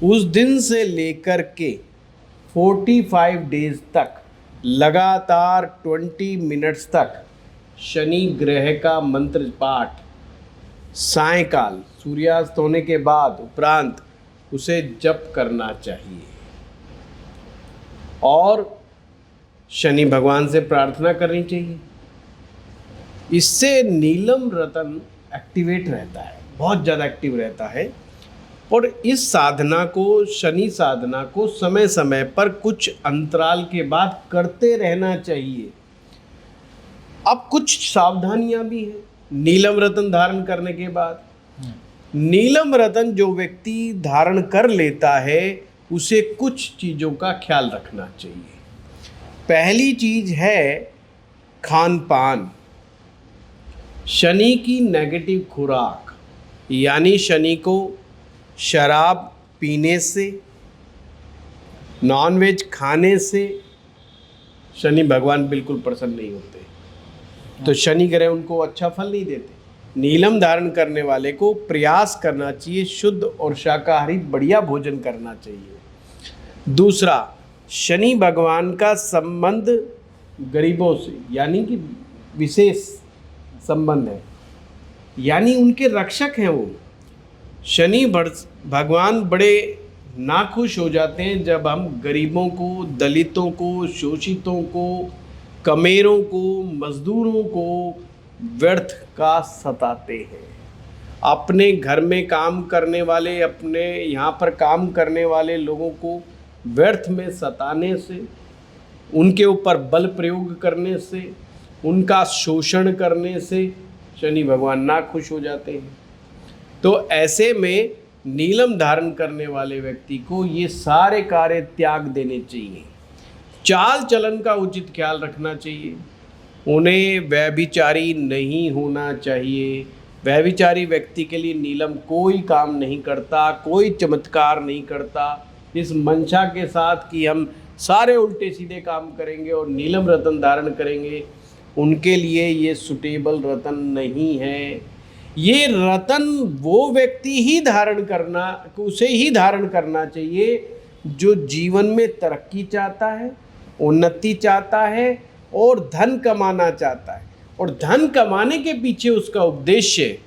उस दिन से लेकर के 45 डेज तक लगातार 20 मिनट्स तक शनि ग्रह का मंत्र पाठ सायंकाल सूर्यास्त होने के बाद उपरांत उसे जप करना चाहिए और शनि भगवान से प्रार्थना करनी चाहिए। इससे नीलम रतन एक्टिवेट रहता है, बहुत ज़्यादा एक्टिव रहता है। और इस साधना को, शनि साधना को समय समय पर कुछ अंतराल के बाद करते रहना चाहिए। अब कुछ सावधानियां भी हैं नीलम रतन धारण करने के बाद। नीलम रतन जो व्यक्ति धारण कर लेता है उसे कुछ चीज़ों का ख्याल रखना चाहिए। पहली चीज़ है खान पान। शनि की नेगेटिव खुराक, यानी शनि को शराब पीने से, नॉनवेज खाने से शनि भगवान बिल्कुल प्रसन्न नहीं होते, तो शनि ग्रह उनको अच्छा फल नहीं देते। नीलम धारण करने वाले को प्रयास करना चाहिए शुद्ध और शाकाहारी बढ़िया भोजन करना चाहिए। दूसरा, शनि भगवान का संबंध गरीबों से यानी कि विशेष संबंध है, यानी उनके रक्षक हैं वो। शनि भगवान बड़े नाखुश हो जाते हैं जब हम गरीबों को, दलितों को, शोषितों को, कमेरों को, मजदूरों को व्यर्थ का सताते हैं। अपने घर में काम करने वाले, अपने यहाँ पर काम करने वाले लोगों को व्यर्थ में सताने से, उनके ऊपर बल प्रयोग करने से, उनका शोषण करने से शनि भगवान नाखुश हो जाते हैं। तो ऐसे में नीलम धारण करने वाले व्यक्ति को ये सारे कार्य त्याग देने चाहिए। चाल चलन का उचित ख्याल रखना चाहिए। उन्हें व्यभिचारी नहीं होना चाहिए। व्यभिचारी व्यक्ति के लिए नीलम कोई काम नहीं करता, कोई चमत्कार नहीं करता। इस मंशा के साथ कि हम सारे उल्टे सीधे काम करेंगे और नीलम रतन धारण करेंगे, उनके लिए ये सुटेबल रतन नहीं है। ये रतन वो व्यक्ति ही धारण करना, उसे ही धारण करना चाहिए जो जीवन में तरक्की चाहता है, उन्नति चाहता है और धन कमाना चाहता है। और धन कमाने के पीछे उसका उद्देश्य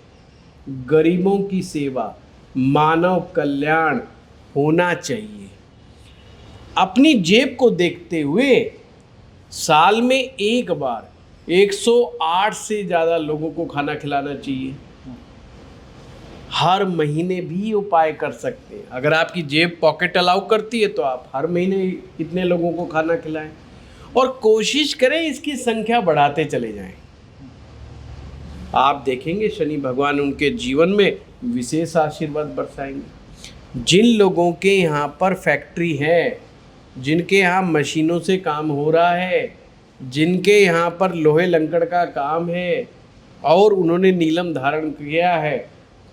गरीबों की सेवा, मानव कल्याण होना चाहिए। अपनी जेब को देखते हुए साल में एक बार 108 से ज़्यादा लोगों को खाना खिलाना चाहिए। हर महीने भी उपाय कर सकते हैं। अगर आपकी जेब पॉकेट अलाउ करती है तो आप हर महीने इतने लोगों को खाना खिलाएं और कोशिश करें इसकी संख्या बढ़ाते चले जाएं। आप देखेंगे शनि भगवान उनके जीवन में विशेष आशीर्वाद बरसाएंगे। जिन लोगों के यहाँ पर फैक्ट्री है, जिनके यहाँ मशीनों से काम हो रहा है, जिनके यहाँ पर लोहे लंकड़ का काम है और उन्होंने नीलम धारण किया है,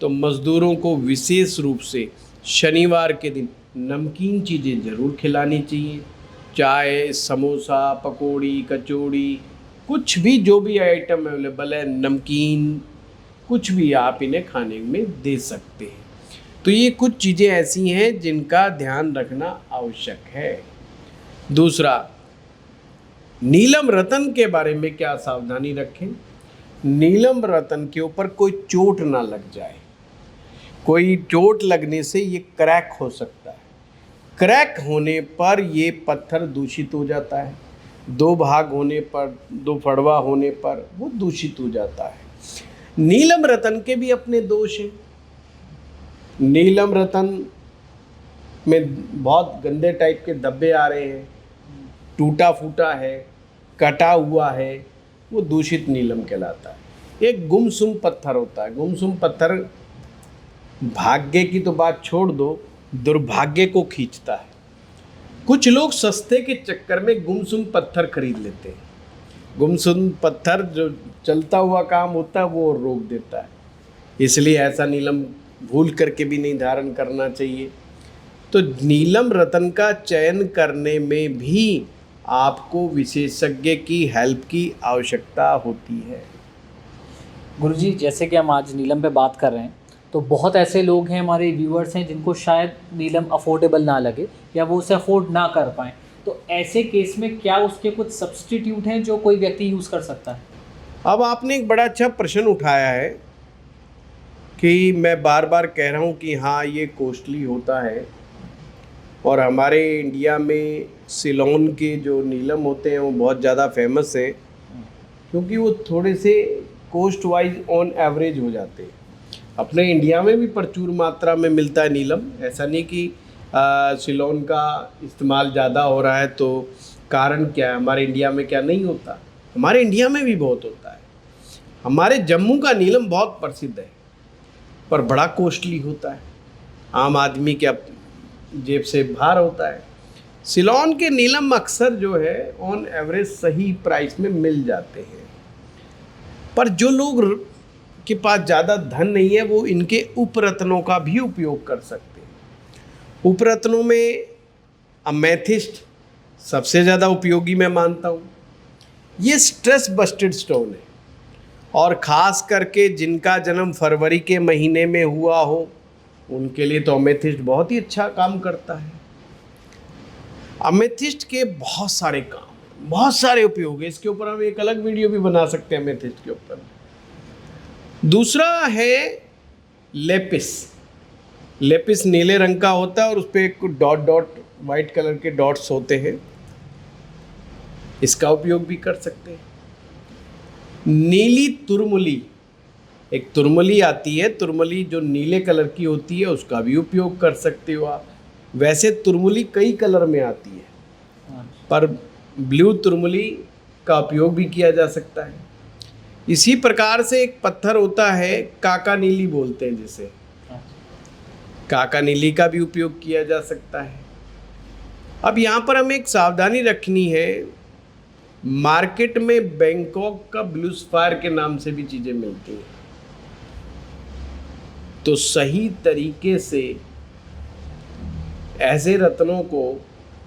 तो मज़दूरों को विशेष रूप से शनिवार के दिन नमकीन चीज़ें ज़रूर खिलानी चाहिए। चाय, समोसा, पकौड़ी, कचौड़ी, कुछ भी जो भी आइटम अवेलेबल है, नमकीन, कुछ भी आप इन्हें खाने में दे सकते हैं। तो ये कुछ चीज़ें ऐसी हैं जिनका ध्यान रखना आवश्यक है। दूसरा, नीलम रतन के बारे में क्या सावधानी रखें? नीलम रतन के ऊपर कोई चोट ना लग जाए। कोई चोट लगने से ये क्रैक हो सकता है। क्रैक होने पर ये पत्थर दूषित हो जाता है। दो भाग होने पर, दो फड़वा होने पर वो दूषित हो जाता है। नीलम रतन के भी अपने दोष हैं। नीलम रतन में बहुत गंदे टाइप के धब्बे आ रहे हैं, टूटा फूटा है, कटा हुआ है, वो दूषित नीलम कहलाता है। एक गुमसुम पत्थर होता है। गुमसुम पत्थर भाग्य की तो बात छोड़ दो, दुर्भाग्य को खींचता है। कुछ लोग सस्ते के चक्कर में गुमसुम पत्थर खरीद लेते हैं। गुमसुम पत्थर जो चलता हुआ काम होता है वो रोक देता है। इसलिए ऐसा नीलम भूल करके भी नहीं धारण करना चाहिए। तो नीलम रतन का चयन करने में भी आपको विशेषज्ञ की हेल्प की आवश्यकता होती है। गुरुजी, जैसे कि हम आज नीलम पे बात कर रहे हैं, तो बहुत ऐसे लोग हैं, हमारे व्यूअर्स हैं, जिनको शायद नीलम अफोर्डेबल ना लगे या वो उसे अफोर्ड ना कर पाएँ। तो ऐसे केस में क्या उसके कुछ सब्स्टिट्यूट हैं जो कोई व्यक्ति यूज़ कर सकता है? अब आपने एक बड़ा अच्छा प्रश्न उठाया है। कि मैं बार बार कह रहा हूँ कि हाँ ये कॉस्टली होता है, और हमारे इंडिया में सिलोन के जो नीलम होते हैं वो बहुत ज़्यादा फेमस है, क्योंकि वो थोड़े से कॉस्ट वाइज ऑन एवरेज हो जाते हैं। अपने इंडिया में भी प्रचुर मात्रा में मिलता है नीलम, ऐसा नहीं कि सिलोन का इस्तेमाल ज़्यादा हो रहा है तो कारण क्या है, हमारे इंडिया में क्या नहीं होता, हमारे इंडिया में भी बहुत होता है। हमारे जम्मू का नीलम बहुत प्रसिद्ध है, पर बड़ा कॉस्टली होता है, आम आदमी के जेब से बाहर होता है। सिलोन के नीलम अक्सर जो है ऑन एवरेज सही प्राइस में मिल जाते हैं, पर जो लोग के पास ज़्यादा धन नहीं है वो इनके उपरत्नों का भी उपयोग कर सकते हैं। उपरत्नों में अमेथिस्ट सबसे ज़्यादा उपयोगी मैं मानता हूँ। ये स्ट्रेस बस्टेड स्टोन है, और ख़ास करके जिनका जन्म फरवरी के महीने में हुआ हो उनके लिए तो अमेथिस्ट बहुत ही अच्छा काम करता है। अमेथिस्ट के बहुत सारे काम, बहुत सारे उपयोग है, इसके ऊपर हम एक अलग वीडियो भी बना सकते हैं अमेथिस्ट के ऊपर। दूसरा है लेपिस। लेपिस नीले रंग का होता है और उस पर एक डॉट डॉट वाइट कलर के डॉट्स होते हैं, इसका उपयोग भी कर सकते हैं। नीली तुरमुली, एक तुरमुली आती है, तुरमुली जो नीले कलर की होती है उसका भी उपयोग कर सकते हो आप। वैसे तुरमुली कई कलर में आती है, पर ब्लू तुरमुली का उपयोग भी किया जा सकता है। इसी प्रकार से एक पत्थर होता है काका नीली बोलते हैं जिसे, काका नीली का भी उपयोग किया जा सकता है। अब यहाँ पर हमें एक सावधानी रखनी है, मार्केट में बैंकॉक का ब्लू सफायर के नाम से भी चीज़ें मिलती हैं, तो सही तरीके से ऐसे रत्नों को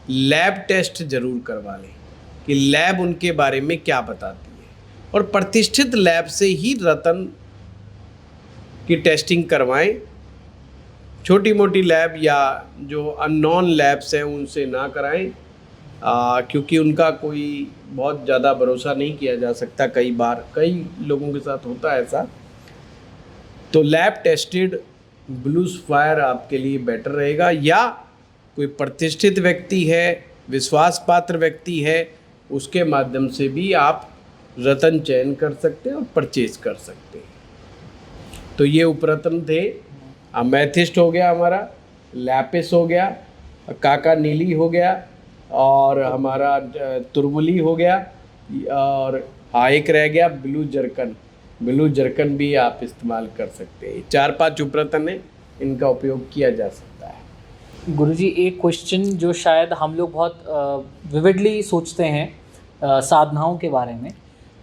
लैब टेस्ट जरूर करवा लें कि लैब उनके बारे में क्या बताती है, और प्रतिष्ठित लैब से ही रत्न की टेस्टिंग करवाएं। छोटी मोटी लैब या जो अननोन लैब्स हैं उनसे ना कराएं, क्योंकि उनका कोई बहुत ज़्यादा भरोसा नहीं किया जा सकता। कई बार कई लोगों के साथ होता है ऐसा, तो लैब टेस्टेड ब्लू सफायर आपके लिए बेटर रहेगा। या कोई प्रतिष्ठित व्यक्ति है, विश्वास पात्र व्यक्ति है, उसके माध्यम से भी आप रत्न चयन कर सकते हैं और परचेज कर सकते हैं। तो ये उपरत्न थे, अमेथिस्ट हो गया हमारा, लैपिस हो गया, काका नीली हो गया, और हमारा तुरमुली हो गया, और एक रह गया ब्लू जर्कन। ब्लू जर्कन भी आप इस्तेमाल कर सकते हैं। 4-5 उपरत्न है, इनका उपयोग किया जा सकता है। गुरुजी, एक क्वेश्चन जो शायद हम लोग बहुत विविडली सोचते हैं साधनाओं के बारे में,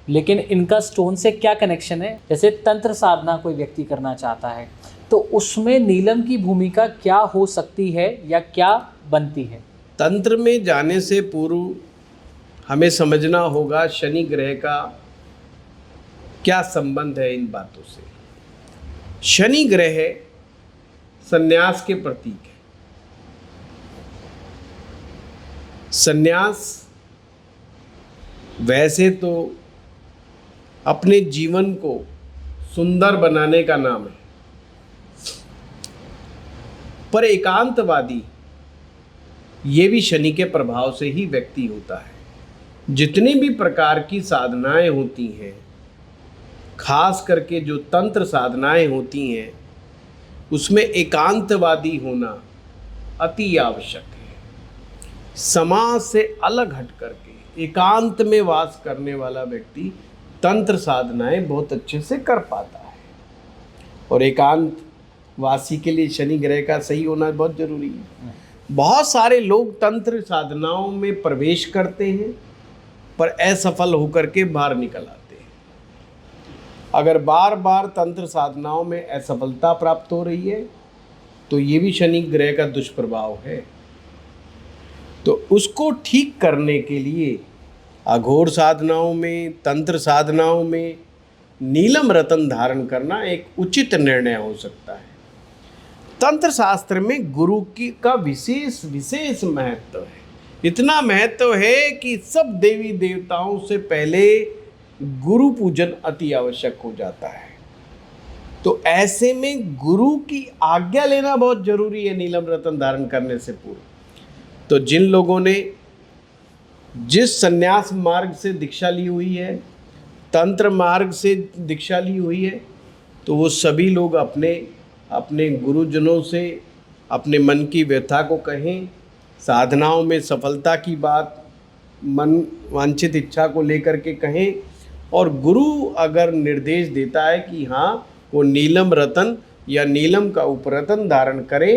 लेकिन इनका स्टोन से क्या कनेक्शन है? जैसे तंत्र साधना कोई व्यक्ति करना चाहता है तो उसमें नीलम की भूमिका क्या हो सकती है या क्या बनती है? तंत्र में जाने से पूर्व हमें समझना होगा शनि ग्रह का क्या संबंध है इन बातों से। शनि ग्रह संन्यास के प्रतीक है। संन्यास वैसे तो अपने जीवन को सुंदर बनाने का नाम है, पर एकांतवादी ये भी शनि के प्रभाव से ही व्यक्ति होता है। जितनी भी प्रकार की साधनाएं होती हैं, खास करके जो तंत्र साधनाएं होती हैं, उसमें एकांतवादी होना अति आवश्यक है। समाज से अलग हट करके एकांत में वास करने वाला व्यक्ति तंत्र साधनाएं बहुत अच्छे से कर पाता है, और एकांत वासी के लिए शनि ग्रह का सही होना बहुत जरूरी है। बहुत सारे लोग तंत्र साधनाओं में प्रवेश करते हैं पर असफल होकर के बाहर निकल आते हैं। अगर बार बार तंत्र साधनाओं में असफलता प्राप्त हो रही है तो ये भी शनि ग्रह का दुष्प्रभाव है। तो उसको ठीक करने के लिए अघोर साधनाओं में, तंत्र साधनाओं में नीलम रत्न धारण करना एक उचित निर्णय हो सकता है। तंत्र शास्त्र में गुरु की का विशेष महत्व है। इतना महत्व है कि सब देवी देवताओं से पहले गुरु पूजन अति आवश्यक हो जाता है। तो ऐसे में गुरु की आज्ञा लेना बहुत जरूरी है नीलम रतन धारण करने से पूर्व। तो जिन लोगों ने जिस संन्यास मार्ग से दीक्षा ली हुई है, तंत्र मार्ग से दीक्षा ली हुई है, तो वो सभी लोग अपने अपने गुरुजनों से अपने मन की व्यथा को कहें, साधनाओं में सफलता की बात मन वांछित इच्छा को लेकर के कहें, और गुरु अगर निर्देश देता है कि हाँ वो नीलम रतन या नीलम का उपरतन धारण करे,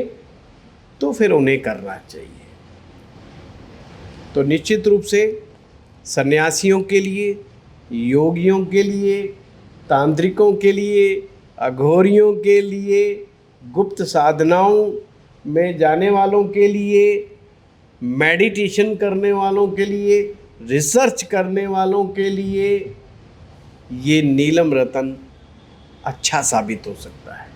तो फिर उन्हें करना चाहिए। तो निश्चित रूप से सन्यासियों के लिए, योगियों के लिए, तांत्रिकों के लिए, अघोरियों के लिए, गुप्त साधनाओं में जाने वालों के लिए, मेडिटेशन करने वालों के लिए, रिसर्च करने वालों के लिए ये नीलम रतन अच्छा साबित हो सकता है।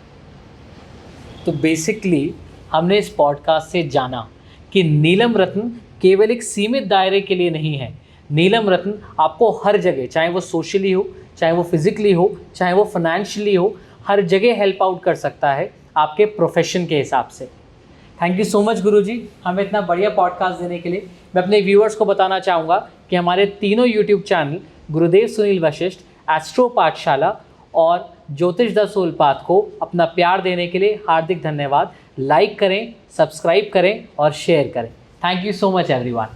तो बेसिकली हमने इस पॉडकास्ट से जाना कि नीलम रत्न केवल एक सीमित दायरे के लिए नहीं है। नीलम रत्न आपको हर जगह, चाहे वो सोशली हो, चाहे वो फिजिकली हो, चाहे वो फाइनेंशियली हो, हर जगह हेल्प आउट कर सकता है आपके प्रोफेशन के हिसाब से। थैंक यू सो मच गुरुजी, हमें इतना बढ़िया पॉडकास्ट देने के लिए। मैं अपने व्यूअर्स को बताना चाहूँगा कि हमारे तीनों यूट्यूब चैनल गुरुदेव सुनील वशिष्ठ, एस्ट्रो पाठशाला और ज्योतिष द सोल पाथ को अपना प्यार देने के लिए हार्दिक धन्यवाद। लाइक करें, सब्सक्राइब करें और शेयर करें। Thank you so much everyone.